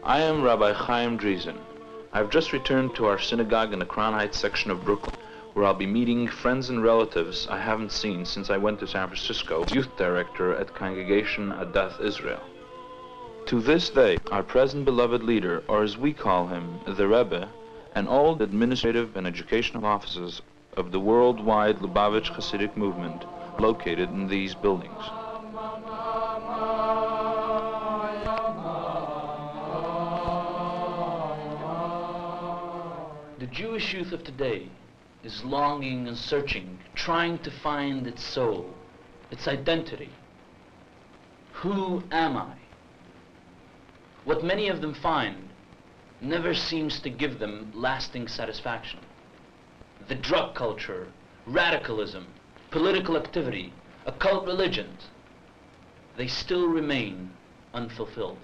I am Rabbi Chaim Driesen. I've just returned to our synagogue in the Crown Heights section of Brooklyn, where I'll be meeting friends and relatives I haven't seen since I went to San Francisco as youth director at Congregation Adath Israel. To this day, our present beloved leader, or as we call him, the Rebbe, and all the administrative and educational offices of the worldwide Lubavitch Hasidic movement located in these buildings. The Jewish youth of today is longing and searching, trying to find its soul, its identity. Who am I? What many of them find never seems to give them lasting satisfaction. The drug culture, radicalism, political activity, occult religions, they still remain unfulfilled.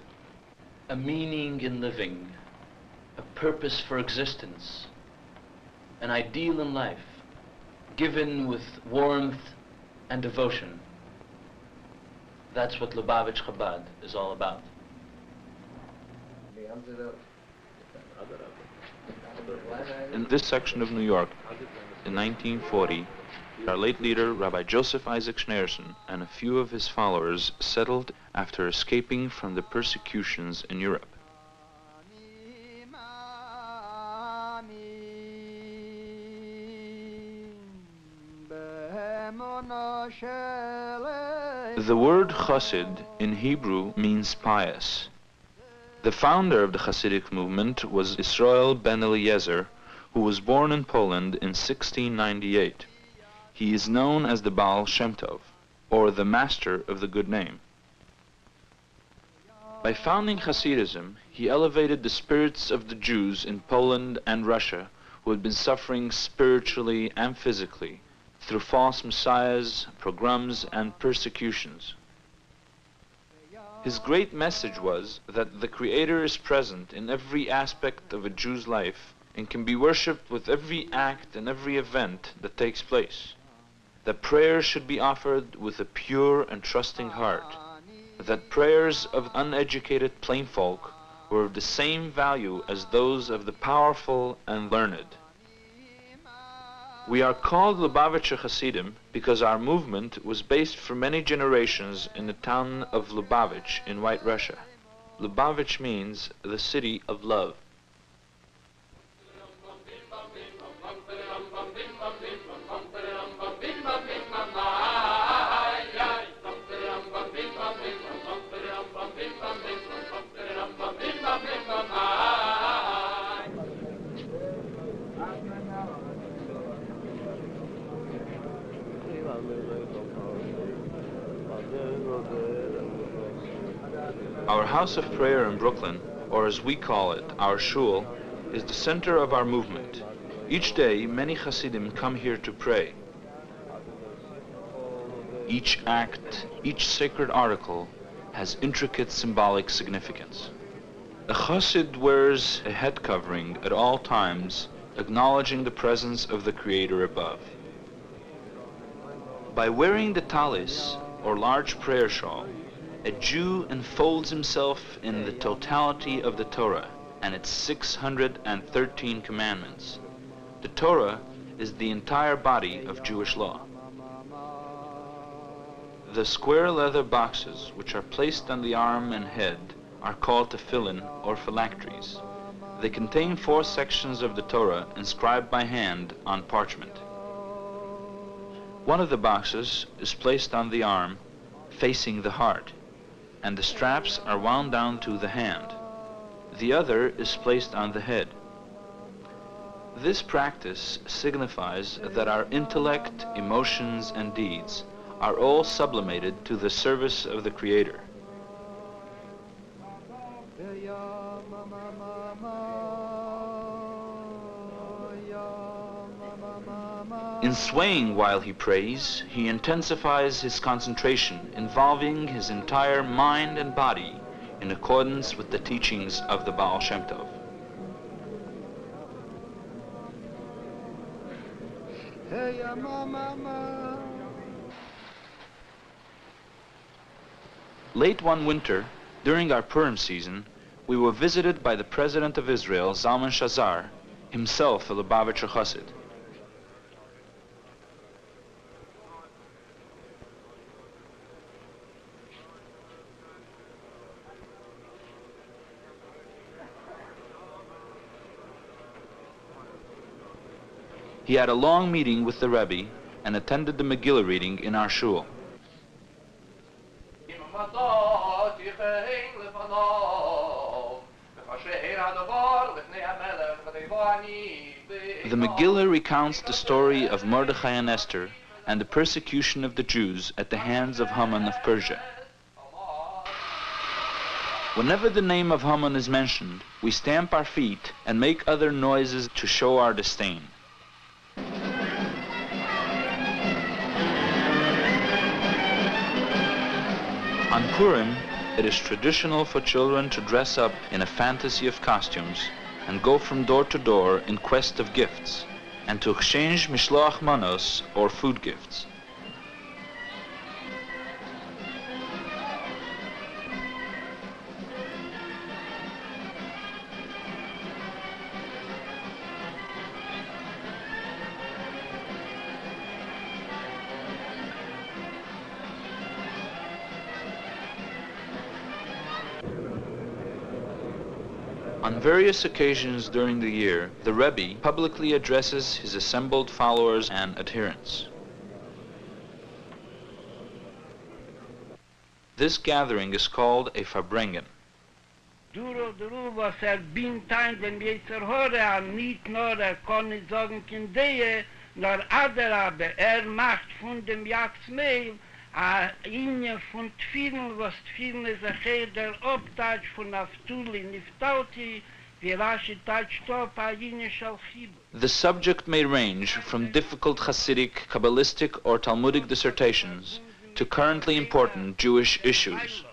A meaning in living, a purpose for existence, an ideal in life, given with warmth and devotion. That's what Lubavitch Chabad is all about. In this section of New York, in 1940, our late leader, Rabbi Joseph Isaac Schneerson, and a few of his followers settled after escaping from the persecutions in Europe. The word Chassid in Hebrew means pious. The founder of the Hasidic movement was Israel ben Eliezer, who was born in Poland in 1698. He is known as the Baal Shem Tov, or the Master of the Good Name. By founding Hasidism, he elevated the spirits of the Jews in Poland and Russia who had been suffering spiritually and physically through false messiahs, pogroms, and persecutions. His great message was that the Creator is present in every aspect of a Jew's life and can be worshipped with every act and every event that takes place. That prayers should be offered with a pure and trusting heart. That prayers of uneducated plain folk were of the same value as those of the powerful and learned. We are called Lubavitcher Hasidim because our movement was based for many generations in the town of Lubavitch in White Russia. Lubavitch means the city of love. Our house of prayer in Brooklyn, or as we call it, our shul, is the center of our movement. Each day, many Hasidim come here to pray. Each act, each sacred article, has intricate symbolic significance. A Chassid wears a head covering at all times, acknowledging the presence of the Creator above. By wearing the talis, or large prayer shawl, a Jew enfolds himself in the totality of the Torah and its 613 commandments. The Torah is the entire body of Jewish law. The square leather boxes, which are placed on the arm and head, are called tefillin or phylacteries. They contain 4 sections of the Torah inscribed by hand on parchment. One of the boxes is placed on the arm, facing the heart, and the straps are wound down to the hand. The other is placed on the head. This practice signifies that our intellect, emotions, and deeds are all sublimated to the service of the Creator. In swaying while he prays, he intensifies his concentration, involving his entire mind and body in accordance with the teachings of the Baal Shem Tov. Late one winter, during our Purim season, we were visited by the President of Israel, Zalman Shazar, himself a Lubavitcher Chassid. He had a long meeting with the Rebbe and attended the Megillah reading in our shul. The Megillah recounts the story of Mordechai and Esther and the persecution of the Jews at the hands of Haman of Persia. Whenever the name of Haman is mentioned, we stamp our feet and make other noises to show our disdain. On Purim, it is traditional for children to dress up in a fantasy of costumes and go from door to door in quest of gifts, and to exchange mishloach manos, or food gifts. On various occasions during the year, the Rebbe publicly addresses his assembled followers and adherents. This gathering is called a Farbrengen. Was bintein dem jetzer hore, nicht nur kann nicht sagen Kindeje, nur Adarabe, macht von dem Jagdsmeil a Inje von Tfilen, was Tfilen ist der Obtatsch von Aftuli Niftauti, wie Rashi Tatsch Top a Inje Shalchib. The subject may range from difficult Hasidic, Kabbalistic, or Talmudic dissertations to currently important Jewish issues.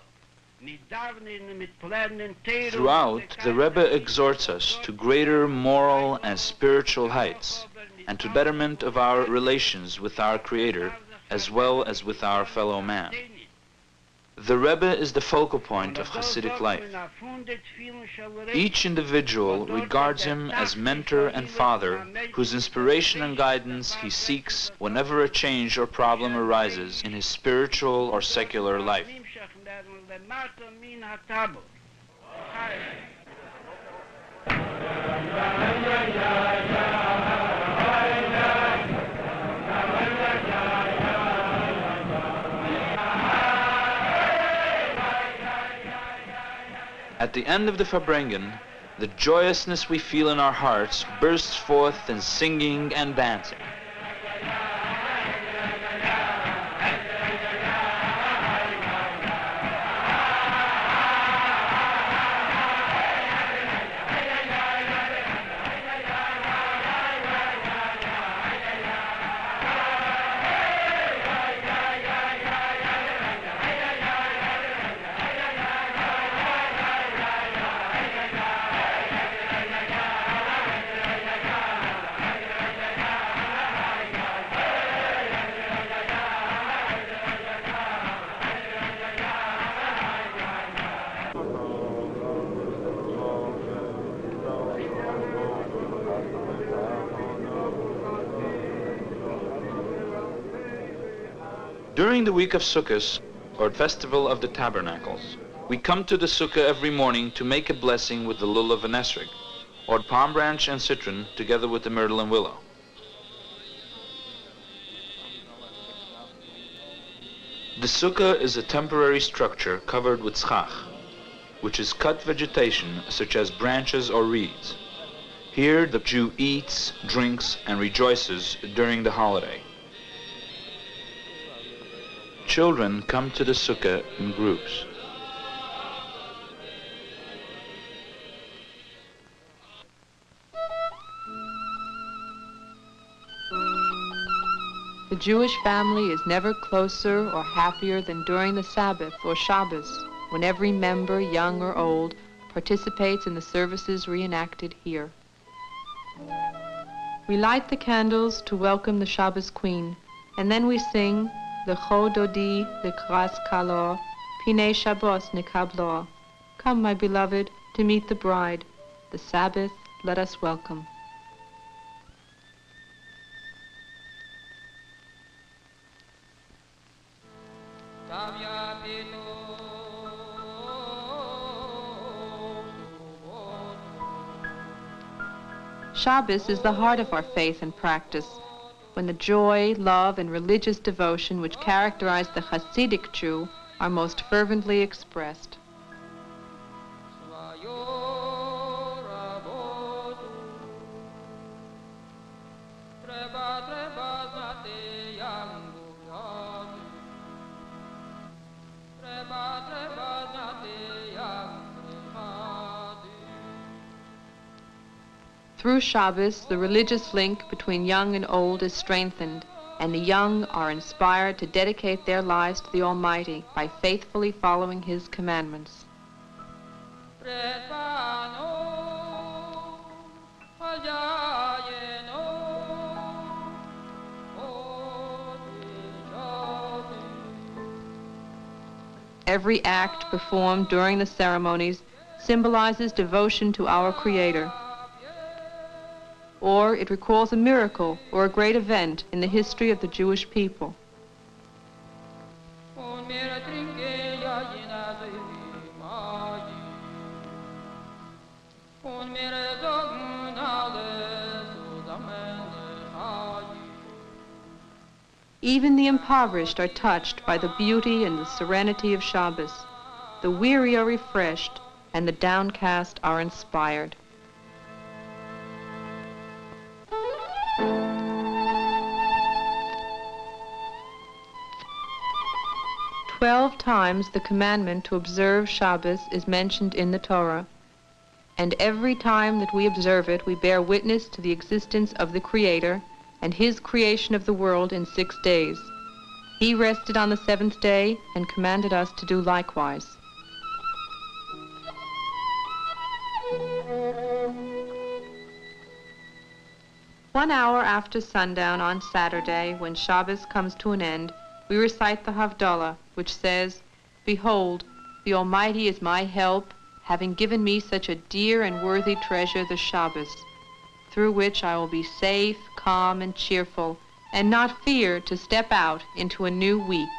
Throughout, the Rebbe exhorts us to greater moral and spiritual heights and to betterment of our relations with our Creator as well as with our fellow man. The Rebbe is the focal point of Hasidic life. Each individual regards him as mentor and father, whose inspiration and guidance he seeks whenever a change or problem arises in his spiritual or secular life. At the end of the Farbrengen, the joyousness we feel in our hearts bursts forth in singing and dancing. During the week of Sukkot, or Festival of the Tabernacles, we come to the Sukkah every morning to make a blessing with the lulav and esrog, or palm branch and citron, together with the myrtle and willow. The Sukkah is a temporary structure covered with schach, which is cut vegetation such as branches or reeds. Here the Jew eats, drinks, and rejoices during the holiday. Children come to the Sukkah in groups. The Jewish family is never closer or happier than during the Sabbath or Shabbos, when every member, young or old, participates in the services reenacted here. We light the candles to welcome the Shabbos Queen, and then we sing Lecho Dodi Lekras Kalor Hinei Shabbos nekablo. Come, my beloved, to meet the bride. The Sabbath let us welcome. Shabbos is the heart of our faith and practice, when the joy, love, and religious devotion which characterize the Hasidic Jew are most fervently expressed. Through Shabbos, the religious link between young and old is strengthened, and the young are inspired to dedicate their lives to the Almighty by faithfully following His commandments. Every act performed during the ceremonies symbolizes devotion to our Creator, or it recalls a miracle or a great event in the history of the Jewish people. Even the impoverished are touched by the beauty and the serenity of Shabbos. The weary are refreshed, and the downcast are inspired. "12 times the commandment to observe Shabbos is mentioned in the Torah, and every time that we observe it, we bear witness to the existence of the Creator and His creation of the world in 6 days. He rested on the 7th day and commanded us to do likewise." One hour after sundown on Saturday, when Shabbos comes to an end, we recite the Havdalah, which says, "Behold, the Almighty is my help, having given me such a dear and worthy treasure, the Shabbos, through which I will be safe, calm, and cheerful, and not fear to step out into a new week."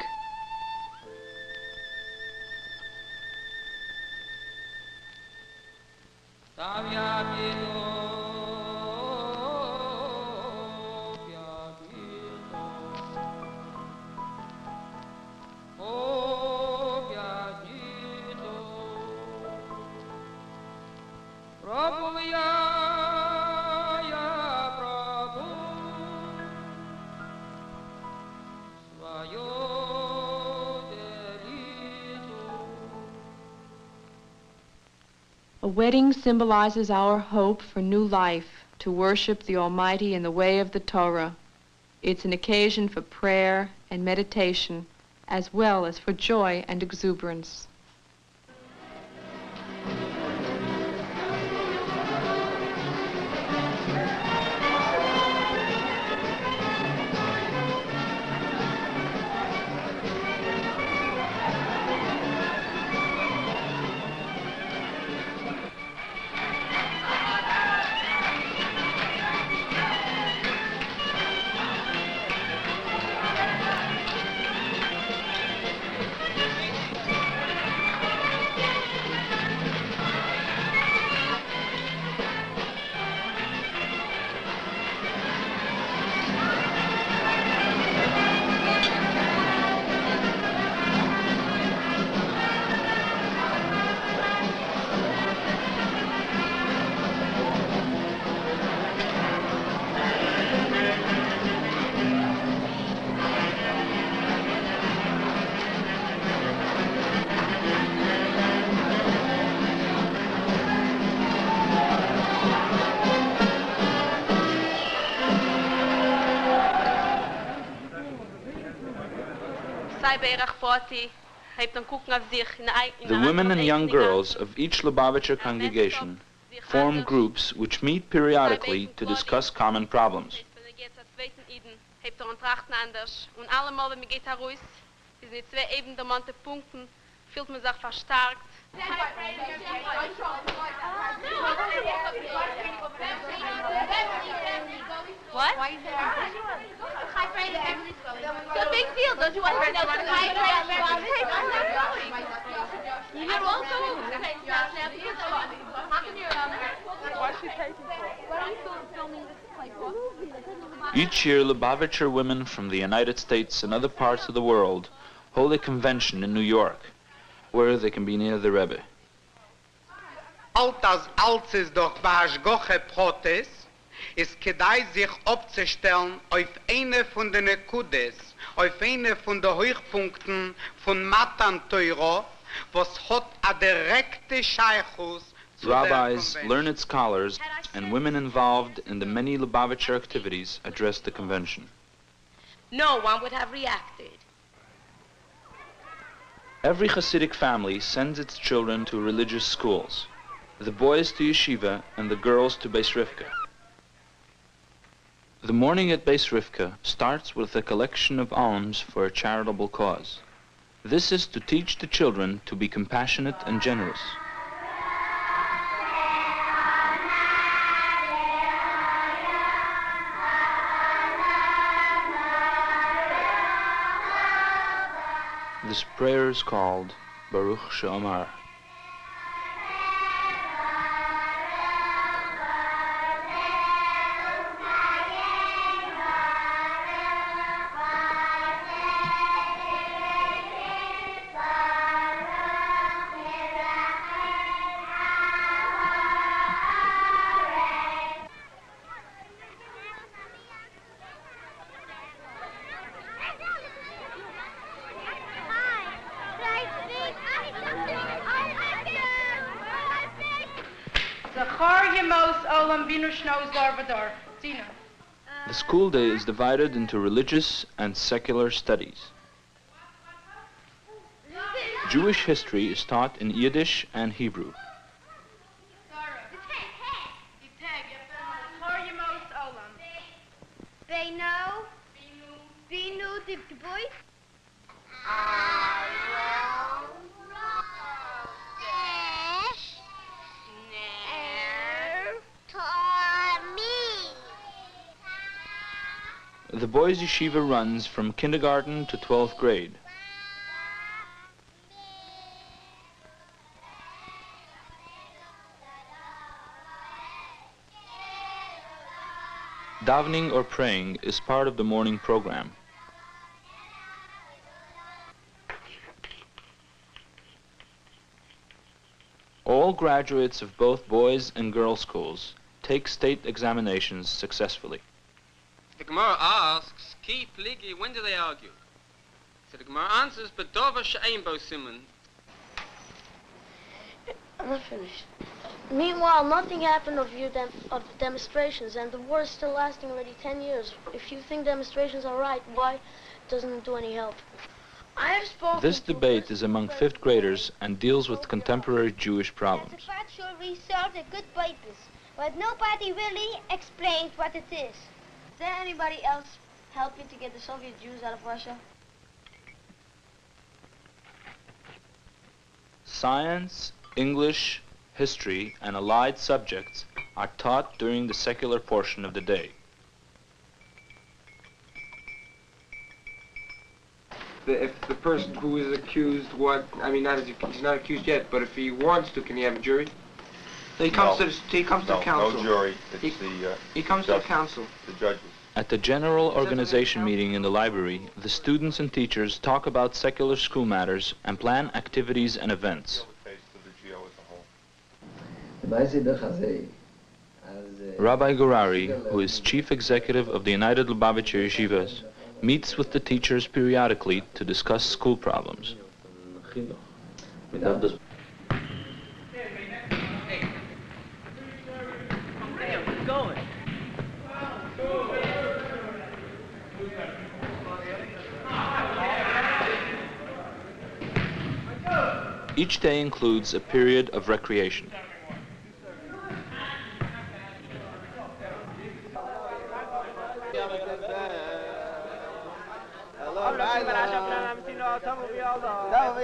A wedding symbolizes our hope for new life, to worship the Almighty in the way of the Torah. It's an occasion for prayer and meditation, as well as for joy and exuberance. The women and young girls of each Lubavitcher congregation form groups which meet periodically to discuss common problems. fühlt man sich verstärkt. What? Why are you there? It's a big deal. Don't you want to know what you won't go. Why is she taking for? What are you filming this? Each year, Lubavitcher women from the United States and other parts of the world hold a convention in New York, where they can be near the Rebbe. Alt als ist doch Bashgoche Protes, ist kedai sich abzustellen auf eine von den Nekudes, auf eine von den Hochpunkten von Matan Teuro, was hat a direkte Scheichus zu der Rabbis, Convention. learned scholars, and women involved in the many Lubavitcher activities addressed the convention. No one would have reacted. Every Hasidic family sends its children to religious schools, the boys to yeshiva and the girls to Beis Rivka. The morning at Beis Rivka starts with a collection of alms for a charitable cause. This is to teach the children to be compassionate and generous. This prayer is called Baruch She'omar. The school day is divided into religious and secular studies. Jewish history is taught in Yiddish and Hebrew. The boys' yeshiva runs from kindergarten to 12th grade. Davening or praying is part of the morning program. All graduates of both boys' and girls' schools take state examinations successfully. The Gemara asks, Ki pligi, when do they argue? So the Gemara answers, Bedova she'ein bo siman. I'm not finished. Meanwhile, nothing happened of the demonstrations, and the war is still lasting already 10 years. If you think demonstrations are right, why doesn't it do any help? I have spoken. This debate is among 5th graders and deals with contemporary Jewish problems. Sabbath should result a good purpose, but nobody really explains what it is. Did anybody else help you to get the Soviet Jews out of Russia? Science, English, history, and allied subjects are taught during the secular portion of the day. If the person who is accused, he's not accused yet, but if he wants to, can he have a jury? He comes to council. No jury. It's He comes to the council. The judges. At the general organization meeting in the library, the students and teachers talk about secular school matters and plan activities and events. Rabbi Gorari, who is chief executive of the United Lubavitcher Yeshivas, meets with the teachers periodically to discuss school problems. Each day includes a period of recreation.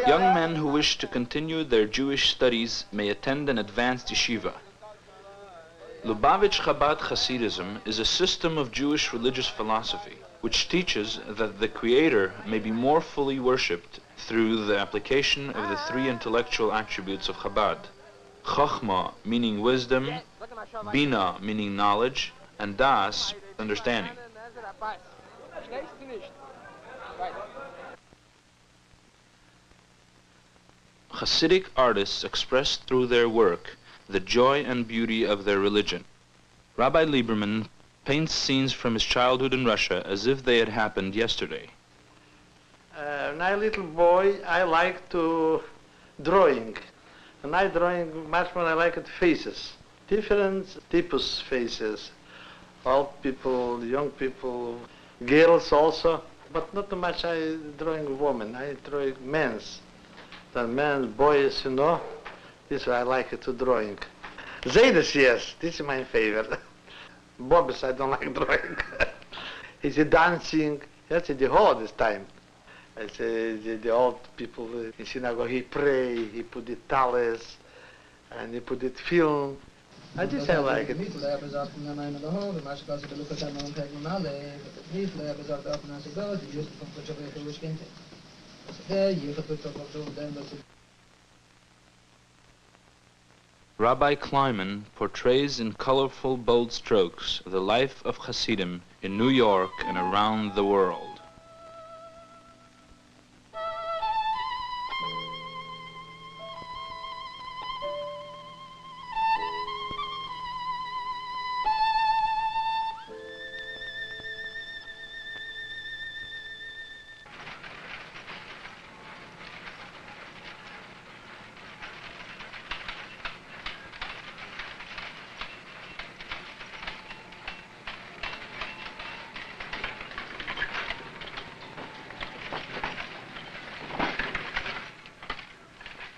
Young men who wish to continue their Jewish studies may attend an advanced yeshiva. Lubavitch Chabad Hasidism is a system of Jewish religious philosophy which teaches that the Creator may be more fully worshipped through the application of the three intellectual attributes of Chabad. Chochmah, meaning wisdom, Bina, meaning knowledge, and Das, understanding. Hasidic artists express through their work the joy and beauty of their religion. Rabbi Lieberman paints scenes from his childhood in Russia as if they had happened yesterday. When I little boy, I like to drawing. And I drawing much more I like it faces. Different types faces. Old people, young people, girls also. But not too much I drawing women. I draw men's. The men, boys, you know. This is why I like it to drawing. Zaydas, yes, this is my favorite. Bobs, I don't like drawing. It's a dancing, that's the hardest time. It's the old people in synagogue, he pray, he put the talis, and he put the film. I just I like it. Rabbi Kleiman portrays in colorful, bold strokes the life of Hasidim in New York and around the world.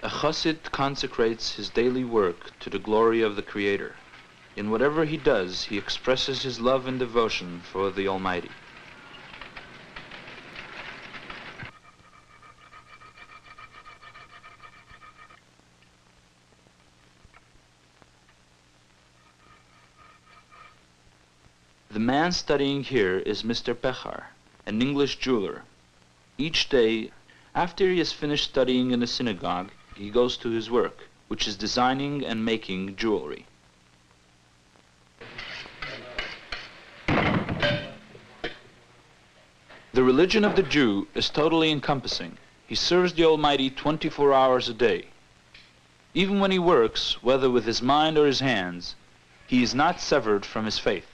A Chassid consecrates his daily work to the glory of the Creator. In whatever he does, he expresses his love and devotion for the Almighty. The man studying here is Mr. Pechar, an English jeweler. Each day, after he has finished studying in the synagogue, he goes to his work, which is designing and making jewelry. The religion of the Jew is totally encompassing. He serves the Almighty 24 hours a day. Even when he works, whether with his mind or his hands, he is not severed from his faith.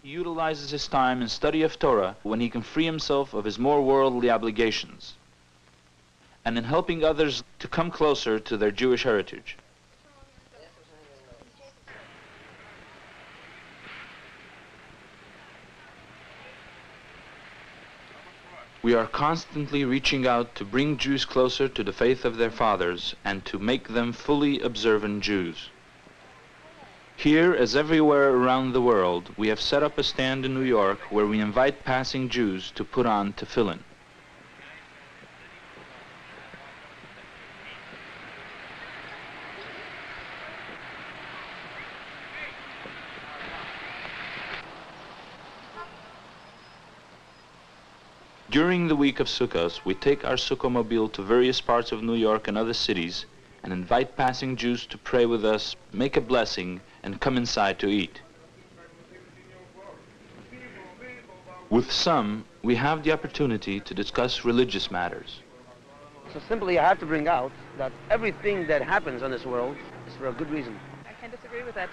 He utilizes his time in study of Torah when he can free himself of his more worldly obligations, and in helping others to come closer to their Jewish heritage. We are constantly reaching out to bring Jews closer to the faith of their fathers and to make them fully observant Jews. Here, as everywhere around the world, we have set up a stand in New York where we invite passing Jews to put on tefillin. During the week of Sukkot, we take our Sukkah-mobile to various parts of New York and other cities and invite passing Jews to pray with us, make a blessing, and come inside to eat. With some, we have the opportunity to discuss religious matters. So simply I have to bring out that everything that happens in this world is for a good reason. I can disagree with that.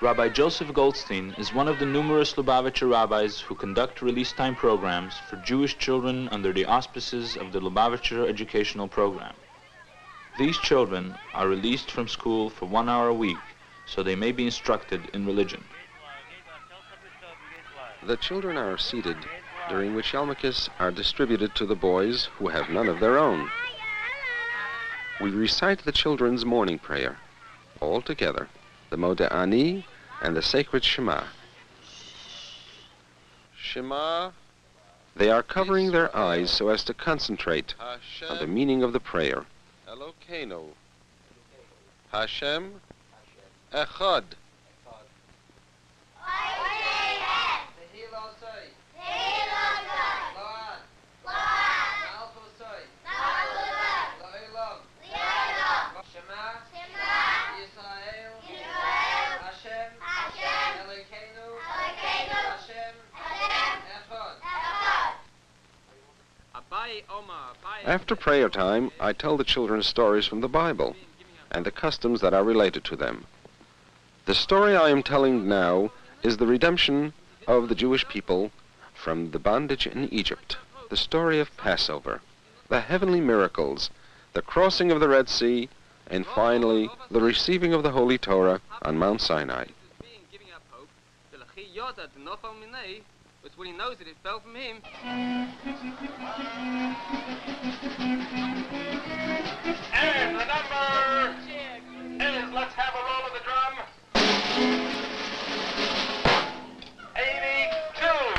Rabbi Joseph Goldstein is one of the numerous Lubavitcher rabbis who conduct release time programs for Jewish children under the auspices of the Lubavitcher Educational Program. These children are released from school for 1 hour a week so they may be instructed in religion. The children are seated, during which yarmulkes are distributed to the boys who have none of their own. We recite the children's morning prayer, all together, the Modeh Ani and the sacred Shema. Shema. They are covering their eyes so as to concentrate on the meaning of the prayer. Elokeinu, Hashem, Echad. After prayer time, I tell the children stories from the Bible and the customs that are related to them. The story I am telling now is the redemption of the Jewish people from the bondage in Egypt, the story of Passover, the heavenly miracles, the crossing of the Red Sea, and finally, the receiving of the Holy Torah on Mount Sinai. But when he knows that it fell from him. And the number is, let's have a roll of the drum, 82.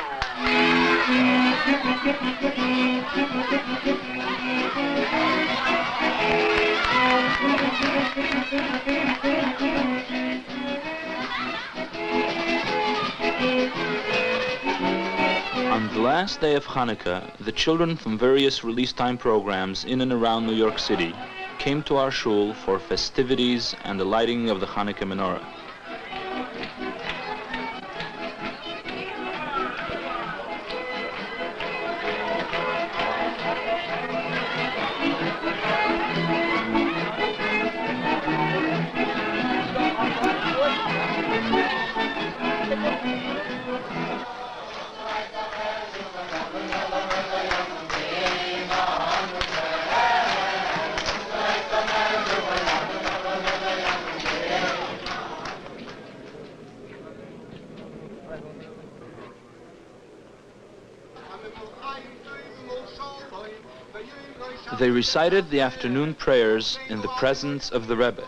On the last day of Hanukkah, the children from various release time programs in and around New York City came to our shul for festivities and the lighting of the Hanukkah menorah. They recited the afternoon prayers in the presence of the Rebbe.